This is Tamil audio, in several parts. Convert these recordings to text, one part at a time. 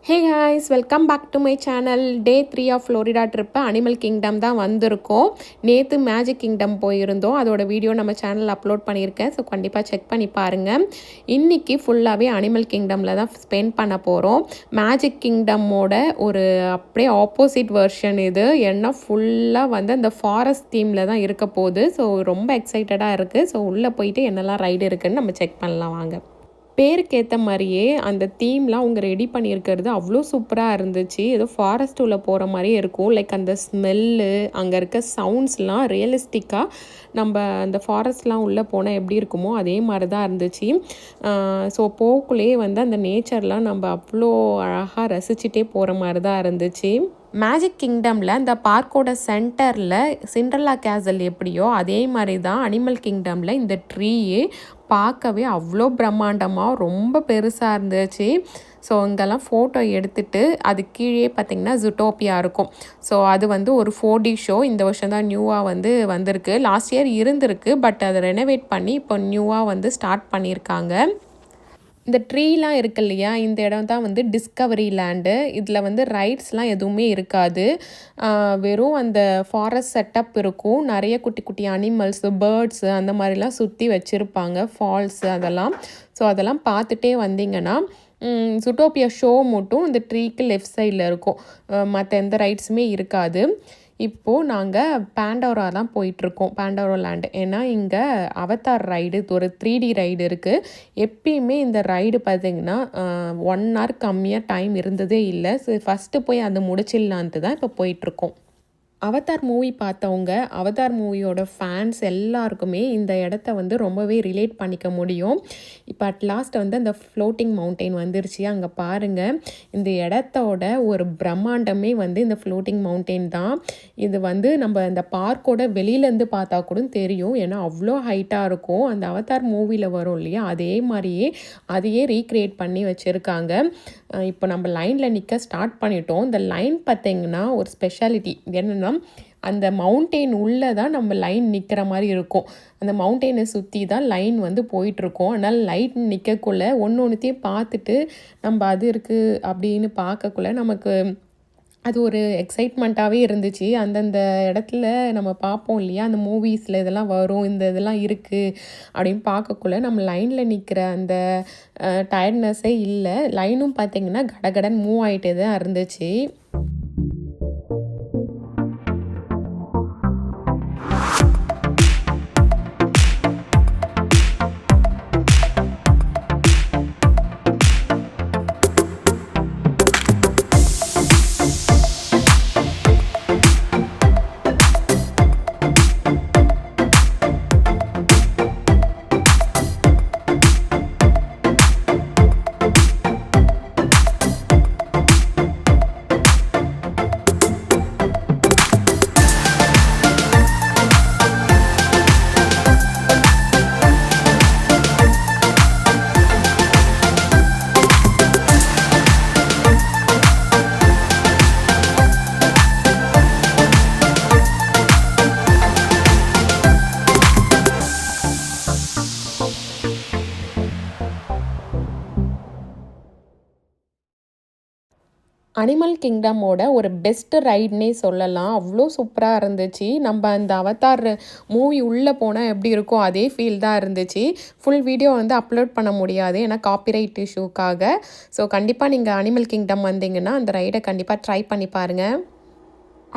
Hey guys, welcome back to my channel. Day 3 of Florida trip animal kingdom தான் வந்திருக்கோம். நேற்று மேஜிக் கிங்டம் போயிருந்தோம். அதோட வீடியோ நம்ம சேனலில் அப்லோட் பண்ணியிருக்கேன். ஸோ கண்டிப்பாக செக் பண்ணி பாருங்கள். இன்றைக்கி ஃபுல்லாகவே அனிமல் கிங்டமில் தான் ஸ்பெண்ட் பண்ண போகிறோம். மேஜிக் கிங்டமோட ஒரு அப்படியே ஆப்போசிட் வெர்ஷன் இது. ஏன்னா ஃபுல்லாக வந்து அந்த ஃபாரஸ்ட் தீமில் தான் இருக்க போகுது. ஸோ ரொம்ப எக்ஸைட்டடாக இருக்குது. ஸோ உள்ளே போயிட்டு என்னெல்லாம் ரைடு இருக்குதுன்னு நம்ம செக் பண்ணலாம் வாங்க. பேருக்கு ஏற்ற மாதிரியே அந்த தீம்லாம் அவங்க ரெடி பண்ணியிருக்கிறது அவ்வளோ சூப்பராக இருந்துச்சு. ஏதோ ஃபாரஸ்ட் உள்ள போகிற மாதிரியே இருக்கும். லைக் அந்த ஸ்மெல்லு, அங்கே இருக்க சவுண்ட்ஸ்லாம் ரியலிஸ்டிக்காக நம்ம அந்த ஃபாரஸ்ட்லாம் உள்ளே போனால் எப்படி இருக்குமோ அதே மாதிரி தான் இருந்துச்சு. ஸோ போக்குள்ளேயே வந்து அந்த நேச்சர்லாம் நம்ம அவ்வளோ அழகாக ரசிச்சுட்டே போகிற மாதிரி தான் இருந்துச்சு. மேஜிக் கிங்டமில் இந்த பார்க்கோட சென்டரில் சிண்ட்ரெல்லா கேசல் எப்படியோ அதே மாதிரி தான் அனிமல் கிங்டமில் இந்த ட்ரீயே பார்க்கவே அவ்வளோ பிரம்மாண்டமாக ரொம்ப பெருசாக இருந்துச்சு. ஸோ இங்கெல்லாம் ஃபோட்டோ எடுத்துகிட்டு அது கீழே பார்த்திங்கன்னா ஜூட்டோப்பியா இருக்கும். ஸோ அது வந்து ஒரு 4D ஷோ இந்த வருஷம் தான் நியூவாக வந்திருக்கு. லாஸ்ட் இயர் இருந்திருக்கு, பட் அதை ரெனோவேட் பண்ணி இப்போ நியூவாக வந்து ஸ்டார்ட் பண்ணியிருக்காங்க. இந்த ட்ரீலாம் இருக்கு இல்லையா, இந்த இடம் தான் வந்து டிஸ்கவரி லேண்டு. இதில் வந்து ரைட்ஸ்லாம் எதுவுமே இருக்காது. வெறும் அந்த ஃபாரஸ்ட் செட்டப் இருக்கும். நிறைய குட்டி குட்டி அனிமல்ஸு, பேர்ட்ஸு அந்த மாதிரிலாம் சுற்றி வச்சுருப்பாங்க. ஃபால்ஸு அதெல்லாம். ஸோ அதெல்லாம் பார்த்துட்டே வந்தீங்கன்னா ஜூட்டோப்பியா ஷோ மட்டும் இந்த ட்ரீக்கு லெஃப்ட் சைடில் இருக்கும். மற்ற எந்த ரைட்ஸுமே இருக்காது. இப்போது நாங்கள் பாண்டோரா தான் போயிட்டுருக்கோம், பாண்டோரா லேண்டு. ஏன்னா இங்கே அவதார் ரைடு, ஒரு 3D ரைடு இருக்குது. எப்பயுமே இந்த ரைடு பார்த்திங்கன்னா 1 hour கம்மியாக டைம் இருந்ததே இல்லை. ஸோ ஃபஸ்ட்டு போய் அதை முடிச்சிடலான்ட்டு தான் இப்போ போயிட்டுருக்கோம். அவதார் மூவி பார்த்தவங்க, அவதார் மூவியோட ஃபேன்ஸ் எல்லாருக்குமே இந்த இடத்த வந்து ரொம்பவே ரிலேட் பண்ணிக்க முடியும். இப்போ அட்லாஸ்ட் வந்து அந்த ஃப்ளோட்டிங் மவுண்டெயின் வந்துருச்சு. அங்கே பாருங்கள், இந்த இடத்தோட ஒரு பிரம்மாண்டமே வந்து இந்த ஃப்ளோட்டிங் மவுண்டெயின் தான். இது வந்து நம்ம இந்த பார்க்கோட வெளியிலேருந்து பார்த்தா கூட தெரியும். ஏன்னா அவ்வளோ ஹைட்டாக இருக்கும். அந்த அவதார் மூவியில் வரும் இல்லையா, அதே மாதிரியே அதையே ரீக்ரியேட் பண்ணி வச்சுருக்காங்க. இப்போ நம்ம லைனில் நிற்க ஸ்டார்ட் பண்ணிட்டோம். இந்த லைன் பார்த்திங்கன்னா ஒரு ஸ்பெஷாலிட்டி என்னென்னா, அந்த மவுண்டெயின் உள்ளே தான் நம்ம லைன் நிற்கிற மாதிரி இருக்கும். அந்த மவுண்டெயினை சுற்றி தான் லைன் வந்து போயிட்டுருக்கோம். அதனால் லைட் நிற்கக்குள்ளே ஒன்றுத்தையும் பார்த்துட்டு நம்ம அது இருக்குது அப்படின்னு பார்க்கக்குள்ள நமக்கு அது ஒரு எக்ஸைட்மெண்ட்டாகவே இருந்துச்சு. அந்தந்த இடத்துல நம்ம பார்ப்போம் இல்லையா, அந்த மூவிஸில் இதெல்லாம் வரும், இந்த இதெல்லாம் இருக்குது அப்படின்னு பார்க்கக்குள்ள நம்ம லைனில் நிற்கிற அந்த டயர்ட்னஸே இல்லை. லைனும் பார்த்திங்கன்னா கடகடன் மூவ் ஆகிட்டே தான் இருந்துச்சு. அனிமல் கிங்டமோட ஒரு பெஸ்ட்டு ரைட்னே சொல்லலாம். அவ்வளோ சூப்பராக இருந்துச்சு. நம்ம அந்த அவதார் மூவி உள்ளே போனால் எப்படி இருக்கோ அதே ஃபீல் தான் இருந்துச்சு. ஃபுல் வீடியோ வந்து அப்லோட் பண்ண முடியாது, ஏன்னா காப்பிரைட் இஷ்யூக்காக. ஸோ கண்டிப்பாக நீங்கள் அனிமல் கிங்டம் வந்தீங்கன்னா அந்த ரைடை கண்டிப்பாக ட்ரை பண்ணி பாருங்கள்.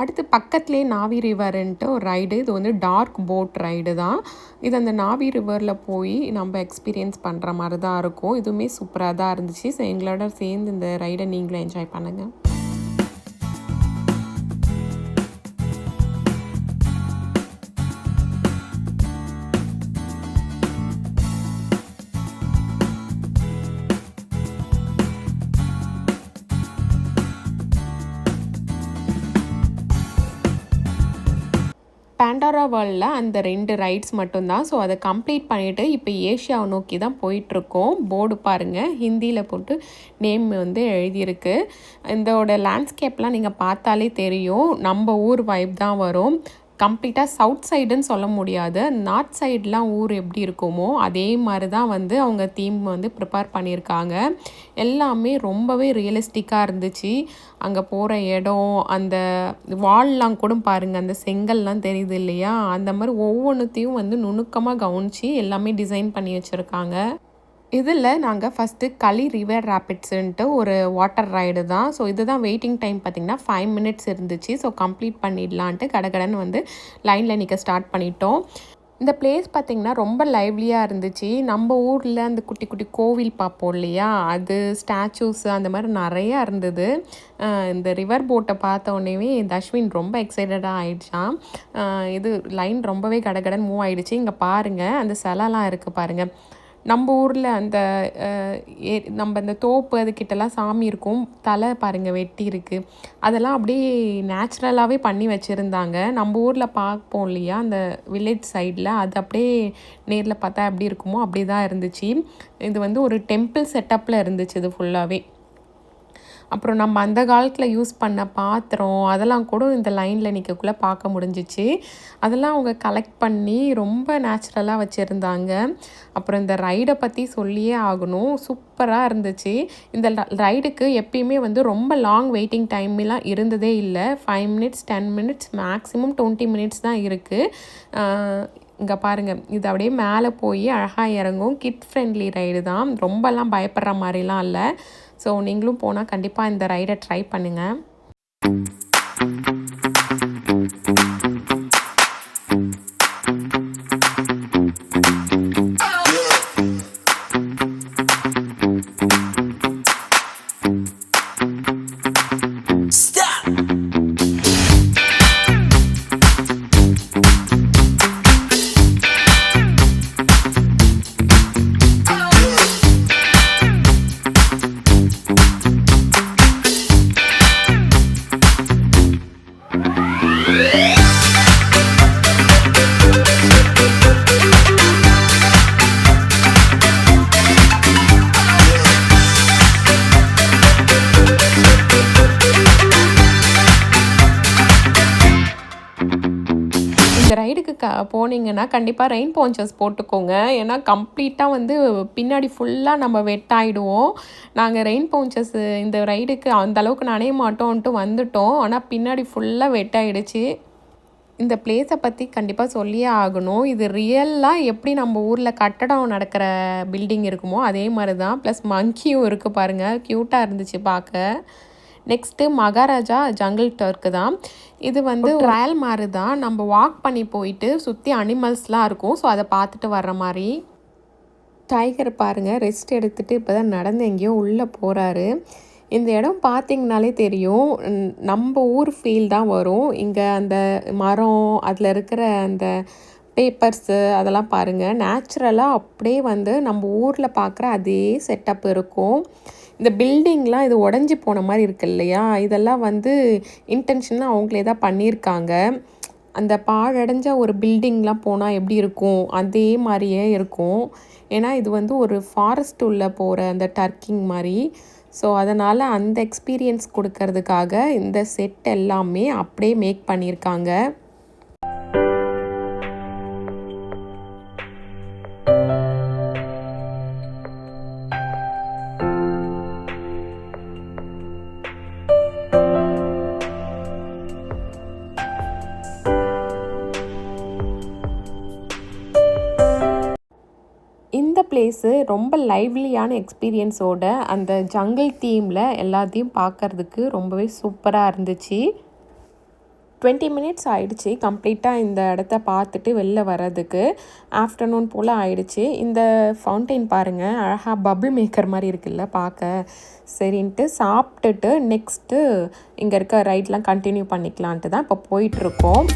அடுத்து பக்கத்துலேயே நாவி ரிவருன்ட்டு ஒரு ரைடு. இது வந்து டார்க் போட் ரைடு தான். இது அந்த நாவி ரிவரில் போய் நம்ம எக்ஸ்பீரியன்ஸ் பண்ணுற மாதிரி தான் இருக்கும். இதுவுமே சூப்பராக தான் இருந்துச்சு. ஸோ எங்களோட சேர்ந்து இந்த ரைடை நீங்களும் என்ஜாய் பண்ணுங்கள். பாண்டோரா வேர்ல்டில் அந்த 2 ரைட்ஸ் மட்டும்தான். ஸோ அதை கம்ப்ளீட் பண்ணிவிட்டு இப்போ ஏஷியாவை நோக்கி தான் போயிட்டுருக்கோம். போர்டு பாருங்கள், ஹிந்தியில் போட்டு நேம் வந்து எழுதியிருக்கு. இதோட லேண்ட்ஸ்கேப்லாம் நீங்கள் பார்த்தாலே தெரியும், நம்ம ஊர் வைப் தான் வரும். கம்ப்ளீட்டாக சவுத் சைடுன்னு சொல்ல முடியாது. நார்த் சைட்லாம் ஊர் எப்படி இருக்குமோ அதே மாதிரி தான் வந்து அவங்க தீம் வந்து ப்ரிப்பேர் பண்ணியிருக்காங்க. எல்லாமே ரொம்பவே ரியலிஸ்டிக்காக இருந்துச்சு. அங்கே போகிற இடம், அந்த வால்லாம் கூட பாருங்கள், அந்த செங்கல்லாம் தெரியுது இல்லையா, அந்த மாதிரி ஒவ்வொன்றுத்தையும் வந்து நுணுக்கமாக கவனித்து எல்லாமே டிசைன் பண்ணி வச்சுருக்காங்க. இதில் நாங்கள் ஃபஸ்ட்டு களி ரிவர் ரேபிட்ஸுன்ட்டு ஒரு வாட்டர் ரைடு தான். ஸோ இதுதான் வெயிட்டிங் டைம் பார்த்திங்கன்னா 5 மினிட்ஸ் இருந்துச்சு. ஸோ கம்ப்ளீட் பண்ணிடலான்ட்டு கடகடன்னு வந்து லைனில் நிற்க ஸ்டார்ட் பண்ணிட்டோம். இந்த பிளேஸ் பார்த்திங்கன்னா ரொம்ப லைவ்லியாக இருந்துச்சு. நம்ம ஊரில் அந்த குட்டி குட்டி கோவில் பார்ப்போம் இல்லையா, அது ஸ்டாச்சூஸ் அந்த மாதிரி நிறையா இருந்தது. இந்த ரிவர் போட்டை பார்த்த உடனேவே தஷ்வின் ரொம்ப எக்ஸைட்டடாக ஆகிடுச்சான். இது லைன் ரொம்பவே கடகடன் மூவ் ஆகிடுச்சு. இங்கே பாருங்கள், அந்த சிலைலாம் இருக்குது பாருங்கள். நம்ம ஊரில் அந்த நம்ம இந்த தோப்பு அதுக்கிட்டலாம் சாமி இருக்கும், தலை பாருங்கள் வெட்டி இருக்குது. அதெல்லாம் அப்படியே நேச்சுரலாகவே பண்ணி வச்சுருந்தாங்க. நம்ம ஊரில் பார்ப்போம் இல்லையா அந்த வில்லேஜ் சைடில், அது அப்படியே நேரில் பார்த்தா எப்படி இருக்குமோ அப்படி தான் இருந்துச்சு. இது வந்து ஒரு டெம்பிள் செட்டப்பில் இருந்துச்சு இது ஃபுல்லாகவே. அப்புறம் நம்ம அந்த காலத்தில் யூஸ் பண்ண பாத்திரம் அதெல்லாம் கூட இந்த லைனில் நிற்கக்குள்ளே பார்க்க முடிஞ்சிச்சு. அதெல்லாம் அவங்க கலெக்ட் பண்ணி ரொம்ப நேச்சுரலாக வச்சுருந்தாங்க. அப்புறம் இந்த ரைடை பற்றி சொல்லியே ஆகணும், சூப்பராக இருந்துச்சு. இந்த ரைடுக்கு எப்பயுமே வந்து ரொம்ப லாங் வெயிட்டிங் டைம்லாம் இருந்ததே இல்லை. 5 மினிட்ஸ் 10 மினிட்ஸ் மேக்ஸிமம் 20 மினிட்ஸ் தான் இருக்குது. இங்கே பாருங்கள், இது அப்படியே மேலே போய் அழகாக இறங்கும். கிட் ஃப்ரெண்ட்லி ரைடு தான், ரொம்பலாம் பயப்படுற மாதிரிலாம் இல்லை. ஸோ நீங்களும் போனால் கண்டிப்பாக இந்த ரைடை ட்ரை பண்ணுங்கள். ரைடுக்கு போனீங்கன்னா கண்டிப்பாக ரெயின் பான்ச்சர்ஸ் போட்டுக்கோங்க. ஏன்னா கம்ப்ளீட்டாக வந்து பின்னாடி ஃபுல்லாக நம்ம வெட் ஆகிடுவோம். நாங்கள் ரெயின் பான்ச்சர்ஸ் இந்த ரைடுக்கு அந்தளவுக்கு நனைய மாட்டோன்ட்டு வந்துட்டோம். ஆனால் பின்னாடி ஃபுல்லாக வெட் ஆகிடுச்சு. இந்த பிளேஸை பற்றி கண்டிப்பாக சொல்லியே ஆகணும். இது ரியலாக எப்படி நம்ம ஊரில் கட்டடம் நடக்கிற பில்டிங் இருக்குமோ அதே மாதிரி தான். ப்ளஸ் மங்கியும் இருக்குது பாருங்கள், க்யூட்டாக இருந்துச்சு பார்க்க. நெக்ஸ்ட்டு மகாராஜா ஜங்கிள் டர்க்கு தான். இது வந்து ட்ரையல் மாதிரி தான், நம்ம வாக் பண்ணி போயிட்டு சுற்றி அனிமல்ஸ்லாம் இருக்கும். ஸோ அதை பார்த்துட்டு வர்ற மாதிரி. டைகர் பாருங்கள், ரெஸ்ட் எடுத்துகிட்டு இப்போ தான் நடந்து எங்கேயோ உள்ளே போகிறாரு. இந்த இடம் பார்த்திங்கனாலே தெரியும், நம்ம ஊர் ஃபீல் தான் வரும். இங்கே அந்த மரம், அதில் இருக்கிற அந்த பேப்பர்ஸு அதெல்லாம் பாருங்கள், நேச்சுரலாக அப்படியே வந்து நம்ம ஊரில் பார்க்குற அதே செட்டப் இருக்கும். இந்த பில்டிங்லாம் இது உடஞ்சி போன மாதிரி இருக்கு இல்லையா, இதெல்லாம் வந்து இன்டென்ஷனாக அவங்களே தான் பண்ணியிருக்காங்க. அந்த பாழடைஞ்ச ஒரு பில்டிங்லாம் போனால் எப்படி இருக்கும் அதே மாதிரியே இருக்கும். ஏன்னா இது வந்து ஒரு ஃபாரஸ்ட் உள்ளே போகிற அந்த டர்க்கிங் மாதிரி. ஸோ அதனால் அந்த எக்ஸ்பீரியன்ஸ் கொடுக்கறதுக்காக இந்த செட் எல்லாமே அப்படியே மேக் பண்ணியிருக்காங்க. இந்த பிளேஸு ரொம்ப லைவ்லியான எக்ஸ்பீரியன்ஸோட அந்த ஜங்கிள் தீமில் எல்லாத்தையும் பார்க்குறதுக்கு ரொம்பவே சூப்பராக இருந்துச்சு. 20 மினிட்ஸ் ஆகிடுச்சு கம்ப்ளீட்டாக இந்த இடத்த பார்த்துட்டு வெளில வர்றதுக்கு. ஆஃப்டர்நூன் போல் ஆகிடுச்சு. இந்த ஃபவுண்டெயின் பாருங்கள், அழகாக பபிள் மேக்கர் மாதிரி இருக்குல்ல பார்க்க. சரின்ட்டு சாப்பிட்டுட்டு நெக்ஸ்ட்டு இங்கே இருக்க ரைட்லாம் கண்டினியூ பண்ணிக்கலான்ட்டு தான் இப்போ போயிட்டுருக்கோம்.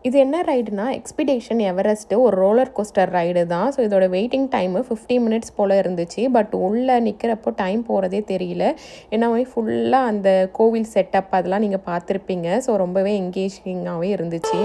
இது என்ன ரைடுனா எக்ஸ்பிடேஷன் எவரெஸ்ட்டு ஒரு ரோலர் கோஸ்டர் ரைடு தான். ஸோ இதோட வெயிட்டிங் டைமு 50 மினிட்ஸ் போல் இருந்துச்சு. பட் உள்ளே நிற்கிறப்போ டைம் போகிறதே தெரியல. ஏன்னா ஃபுல்லாக அந்த கோவில் செட்டப் அதெல்லாம் நீங்கள் பார்த்துருப்பீங்க. ஸோ ரொம்பவே என்கேஜிங்காகவே இருந்துச்சு.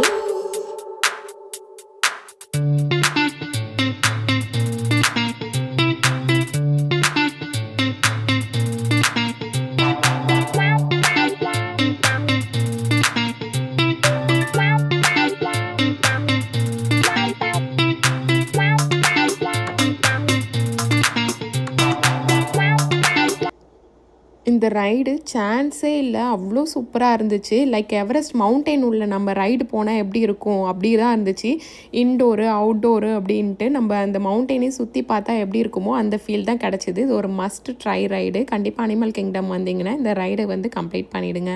இந்த ரைடு சான்ஸே இல்லை, அவ்வளோ சூப்பராக இருந்துச்சு. லைக் எவரெஸ்ட் மவுண்டெயின் உள்ள நம்ம ரைடு போனால் எப்படி இருக்கும் அப்படி தான் இருந்துச்சு. இன்டோரு அவுட்டோரு அப்படின்ட்டு நம்ம அந்த மவுண்டெயினே சுற்றி பார்த்தா எப்படி இருக்குமோ அந்த ஃபீல் தான் கிடச்சிது. இது ஒரு மஸ்ட் ட்ரை ரைடு. கண்டிப்பாக அனிமல் கிங்டம் வந்தீங்கன்னா இந்த ரைடை கம்ப்ளீட் பண்ணிவிடுங்க.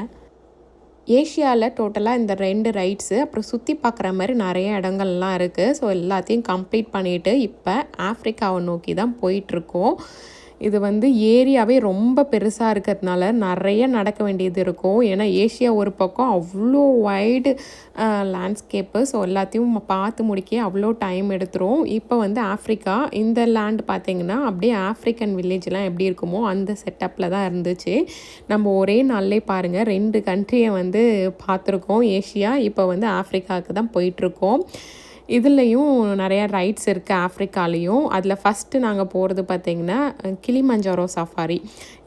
ஏஷியாவில் டோட்டலாக இந்த 2 ரைட்ஸு அப்புறம் சுற்றி பார்க்குற மாதிரி நிறைய இடங்கள்லாம் இருக்குது. ஸோ எல்லாத்தையும் கம்ப்ளீட் பண்ணிவிட்டு இப்போ ஆஃப்ரிக்காவை நோக்கி தான் போயிட்டுருக்கோம். இது ஏரியாவே ரொம்ப பெருசாக இருக்கிறதுனால நிறைய நடக்க வேண்டியது இருக்கும். ஏன்னா ஏஷியா ஒரு பக்கம் அவ்வளோ வைடு லேண்ட்ஸ்கேப்பு. ஸோ எல்லாத்தையும் பார்த்து முடிக்க அவ்வளோ டைம் எடுத்துரும். இப்போ ஆஃப்ரிக்கா இந்த லேண்ட் பார்த்திங்கன்னா அப்படியே ஆஃப்ரிக்கன் வில்லேஜ்லாம் எப்படி இருக்குமோ அந்த செட்டப்பில் தான் இருந்துச்சு. நம்ம ஒரே நாள்லேயே பாருங்கள் 2 கண்ட்ரியை பார்த்துருக்கோம். ஏஷியா இப்போ ஆஃப்ரிக்காவுக்கு தான் போயிட்டுருக்கோம். இதுலேயும் நிறையா ரைட்ஸ் இருக்குது ஆஃப்ரிக்காலேயும். அதில் ஃபஸ்ட்டு நாங்கள் போகிறது பார்த்திங்கன்னா கிளிமஞ்சாரோ சஃபாரி.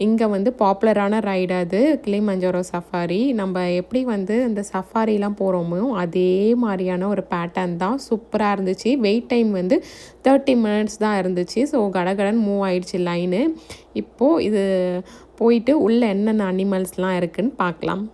இங்கே பாப்புலரான ரைடு அது கிளிமஞ்சாரோ சஃபாரி. நம்ம எப்படி அந்த சஃபாரிலாம் போகிறோமோ அதே மாதிரியான ஒரு பேட்டர்ன் தான். சூப்பராக இருந்துச்சு. வெயிட் டைம் 30 மினிட்ஸ் தான் இருந்துச்சு. ஸோ கடகடன் மூவ் ஆயிடுச்சு லைனு. இப்போது இது போயிட்டு உள்ளே என்னென்ன அனிமல்ஸ்லாம் இருக்குதுன்னு பார்க்கலாம்.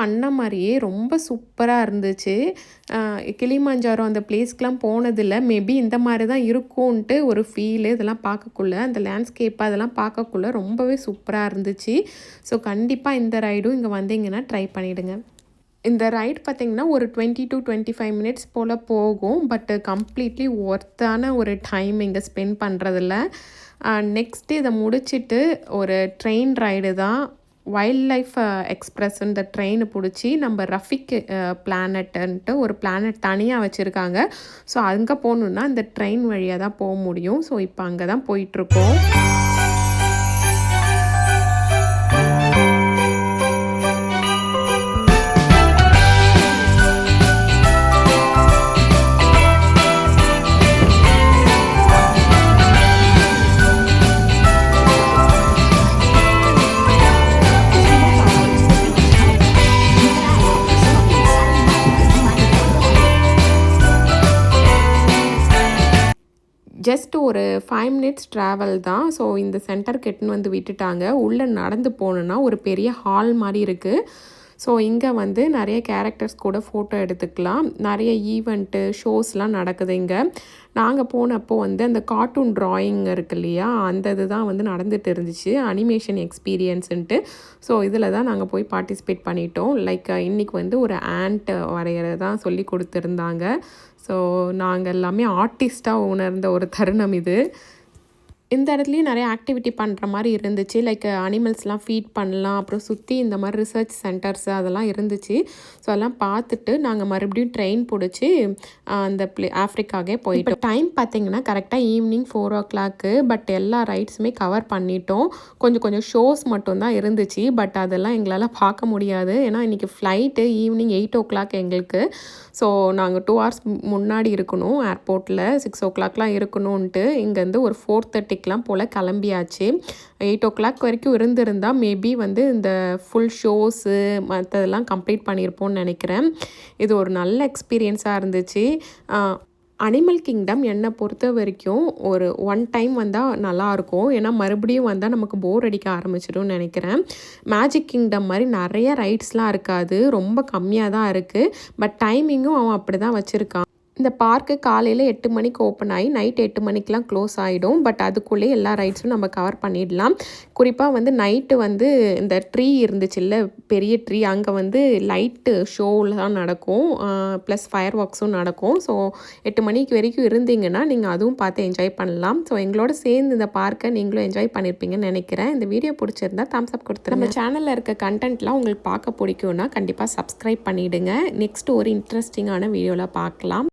பண்ண மாதிரியே ரொம்ப சூப்பராக இருந்துச்சு. கிளிமஞ்சாரோ அந்த பிளேஸ்க்கெலாம் போனதில்லை. மேபி இந்த மாதிரி தான் இருக்கும்ன்ட்டு ஒரு ஃபீலு. இதெல்லாம் பார்க்கக்குள்ள அந்த லேண்ட்ஸ்கேப் அதெல்லாம் பார்க்கக்குள்ள ரொம்பவே சூப்பராக இருந்துச்சு. ஸோ கண்டிப்பாக இந்த ரைடும் இங்கே வந்தீங்கன்னா ட்ரை பண்ணிவிடுங்க. இந்த ரைட் பார்த்திங்கன்னா ஒரு 20 to 25 மினிட்ஸ் போல் போகும். பட்டு கம்ப்ளீட்லி ஒர்த்தான ஒரு டைம் இங்கே ஸ்பெண்ட் பண்ணுறதில்ல. நெக்ஸ்ட்டு இதை முடிச்சுட்டு ஒரு ட்ரெயின் ரைடு தான். வைல்ட் லைஃப் எக்ஸ்பிரஸ் இந்த ட்ரெயினை பிடிச்சி நம்ம ரஃபிக் பிளானட்டுன்ட்டு ஒரு பிளானட் தனியாக வச்சுருக்காங்க. ஸோ அங்கே போகணுன்னா இந்த ட்ரெயின் வழியாக தான் போக முடியும். ஸோ இப்போ அங்கே தான் போயிட்டுருக்கோம். ஒரு 5 மினிட்ஸ் ட்ராவல் தான். ஸோ இந்த சென்டருக்கு எட்டுன்னு வந்து விட்டுட்டாங்க. உள்ளே நடந்து போகணுன்னா ஒரு பெரிய ஹால் மாதிரி இருக்குது. ஸோ இங்கே வந்து நிறைய கேரக்டர்ஸ் கூட ஃபோட்டோ எடுத்துக்கலாம். நிறைய ஈவெண்ட்டு ஷோஸ்லாம் நடக்குது இங்கே. நாங்கள் போனப்போ வந்து அந்த கார்ட்டூன் ட்ராயிங் இருக்குது இல்லையா, அந்த இது தான் வந்து நடந்துகிட்டு இருந்துச்சு, அனிமேஷன் எக்ஸ்பீரியன்ஸுன்ட்டு. ஸோ இதில் தான் நாங்கள் போய் பார்ட்டிசிபேட் பண்ணிட்டோம். லைக் இன்றைக்கி வந்து ஒரு ஆண்ட் வரைகிறதான் சொல்லி கொடுத்துருந்தாங்க. ஸோ நாங்கள் எல்லாமே ஆர்டிஸ்ட்டாக உணர்ந்த ஒரு தருணம் இது. இந்த இடத்துலையும் நிறைய ஆக்டிவிட்டி பண்ணுற மாதிரி இருந்துச்சு. லைக் அனிமல்ஸ்லாம் ஃபீட் பண்ணலாம், அப்புறம் சுற்றி இந்த மாதிரி ரிசர்ச் சென்டர்ஸ் அதெல்லாம் இருந்துச்சு. ஸோ அதெல்லாம் பார்த்துட்டு நாங்கள் மறுபடியும் ட்ரெயின் பிடிச்சி அந்த ஆஃப்ரிக்காவே போயிட்டோம். டைம் பார்த்திங்கன்னா கரெக்டாக ஈவினிங் 4 o'clock. பட் எல்லா ரைட்ஸுமே கவர் பண்ணிட்டோம். கொஞ்சம் ஷோஸ் மட்டும்தான் இருந்துச்சு. பட் அதெல்லாம் எங்களால் பார்க்க முடியாது. ஏன்னா இன்றைக்கி ஃப்ளைட்டு ஈவினிங் 8 o'clock எங்களுக்கு. ஸோ நாங்கள் 2 hours முன்னாடி இருக்கணும் ஏர்போர்ட்டில், 6 o'clockலாம் இருக்கணும்ன்ட்டு இங்கேருந்து ஒரு 4:30 போல் கிளம்பியாச்சு. 8 o'clock வரைக்கும் இருந்திருந்தால் மேபி வந்து இந்த ஃபுல் ஷோஸு மற்றதெல்லாம் கம்ப்ளீட் பண்ணியிருப்போம்னு நினைக்கிறேன். இது ஒரு நல்ல எக்ஸ்பீரியன்ஸாக இருந்துச்சு. அனிமல் கிங்டம் என்னை பொறுத்த வரைக்கும் ஒரு 1 டைம் வந்தால் நல்லாயிருக்கும். ஏன்னா மறுபடியும் வந்தால் நமக்கு போர் அடிக்க ஆரம்பிச்சிடும்னு நினைக்கிறேன். மேஜிக் கிங்டம் மாதிரி நிறைய ரைட்ஸ்லாம் இருக்காது, ரொம்ப கம்மியாக தான் இருக்குது. பட் டைமிங்கும் அவன் அப்படி தான் வச்சுருக்கான். இந்த பார்க்கு காலையில் 8 மணிக்கு ஓப்பன் ஆகி நைட் 8 மணிக்கெலாம் க்ளோஸ் ஆகிடும். பட் அதுக்குள்ளேயே எல்லா ரைட்ஸும் நம்ம கவர் பண்ணிடலாம். குறிப்பாக வந்து நைட்டு வந்து இந்த ட்ரீ இருந்துச்சுல்ல, பெரிய ட்ரீ, அங்கே வந்து லைட்டு ஷோலாம் நடக்கும், ப்ளஸ் ஃபயர் ஒர்க்ஸும் நடக்கும். ஸோ 8 மணிக்கு வரைக்கும் இருந்தீங்கன்னா நீங்கள் அதுவும் பார்த்து என்ஜாய் பண்ணலாம். ஸோ எங்களோட சேர்ந்து இந்த பார்க்கை நீங்களும் என்ஜாய் பண்ணியிருப்பீங்கன்னு நினைக்கிறேன். இந்த வீடியோ பிடிச்சிருந்தா தம்ஸ் அப் கொடுத்துருங்க. நம்ம சேனலில் இருக்க கண்டென்ட்லாம் உங்களுக்கு பார்க்க பிடிக்கும்னா கண்டிப்பாக சப்ஸ்கிரைப் பண்ணிவிடுங்க. நெக்ஸ்ட் ஒரு இன்ட்ரெஸ்டிங்கான வீடியோவில் பார்க்கலாம்.